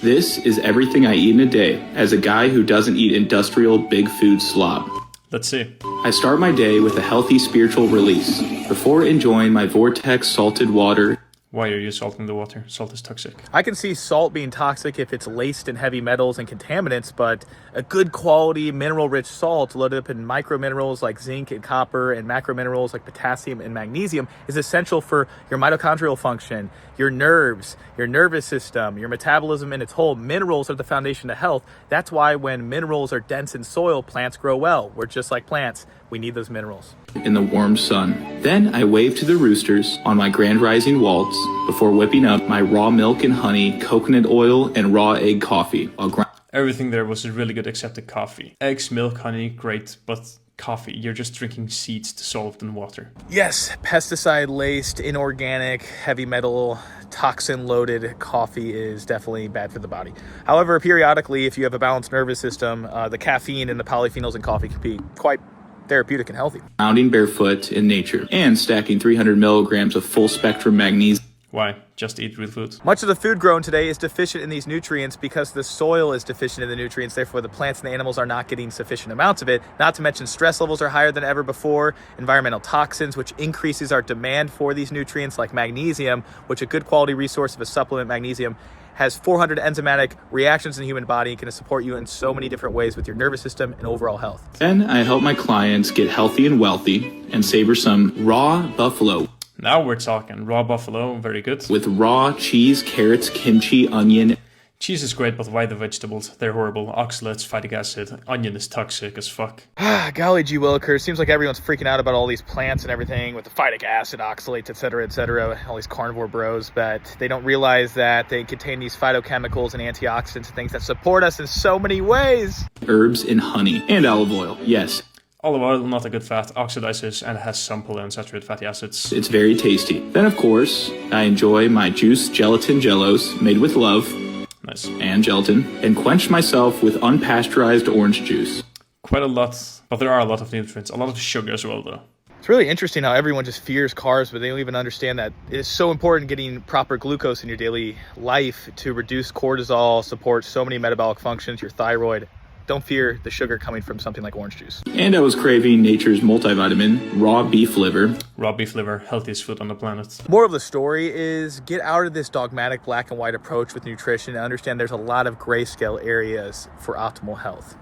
This is everything I eat in a day as a guy who doesn't eat industrial big food slop. Let's see. I start my day with a healthy spiritual release before enjoying my Vortex salted water. Why are you salting the water? Salt is toxic. I can see salt being toxic if it's laced in heavy metals and contaminants, but a good quality mineral-rich salt loaded up in microminerals like zinc and copper and macrominerals like potassium and magnesium is essential for your mitochondrial function, your nerves, your nervous system, your metabolism in its whole. Minerals are the foundation of health. That's why when minerals are dense in soil, plants grow well. We're just like plants. We need those minerals. In the warm sun. Then I wave to the roosters on my grand rising waltz before whipping up my raw milk and honey, coconut oil, and raw egg coffee. Everything there was really good except the coffee. Eggs, milk, honey, great, but coffee, you're just drinking seeds dissolved in water. Yes, pesticide-laced, inorganic, heavy metal, toxin-loaded coffee is definitely bad for the body. However, periodically, if you have a balanced nervous system, the caffeine and the polyphenols in coffee can be quite therapeutic and healthy. Rounding barefoot in nature and stacking 300 milligrams of full spectrum magnesium. Why? Just eat real food. Much of the food grown today is deficient in these nutrients because the soil is deficient in the nutrients. Therefore, the plants and the animals are not getting sufficient amounts of it. Not to mention stress levels are higher than ever before. Environmental toxins, which increases our demand for these nutrients like magnesium, which a good quality resource of a supplement, magnesium, has 400 enzymatic reactions in the human body and can support you in so many different ways with your nervous system and overall health. Then I help my clients get healthy and wealthy and savor some raw buffalo. Now we're talking. Raw buffalo, very good. With raw cheese, carrots, kimchi, onion. Cheese is great, but why the vegetables? They're horrible. Oxalates, phytic acid, onion is toxic as fuck. Golly gee willikers, seems like everyone's freaking out about all these plants and everything with the phytic acid, oxalates, etc., all these carnivore bros, but they don't realize that they contain these phytochemicals and antioxidants and things that support us in so many ways. Herbs and honey and olive oil, yes. Olive oil, not a good fat, oxidizes and has some polyunsaturated fatty acids. It's very tasty. Then, of course, I enjoy my juice gelatin jellos made with love. Nice. And gelatin, and quench myself with unpasteurized orange juice. Quite a lot, but there are a lot of nutrients, a lot of sugar as well though. It's really interesting how everyone just fears carbs, but they don't even understand that it is so important getting proper glucose in your daily life to reduce cortisol, support so many metabolic functions, your thyroid. Don't fear the sugar coming from something like orange juice. And I was craving nature's multivitamin, raw beef liver. Raw beef liver, healthiest food on the planet. More of the story is get out of this dogmatic black and white approach with nutrition and understand there's a lot of grayscale areas for optimal health.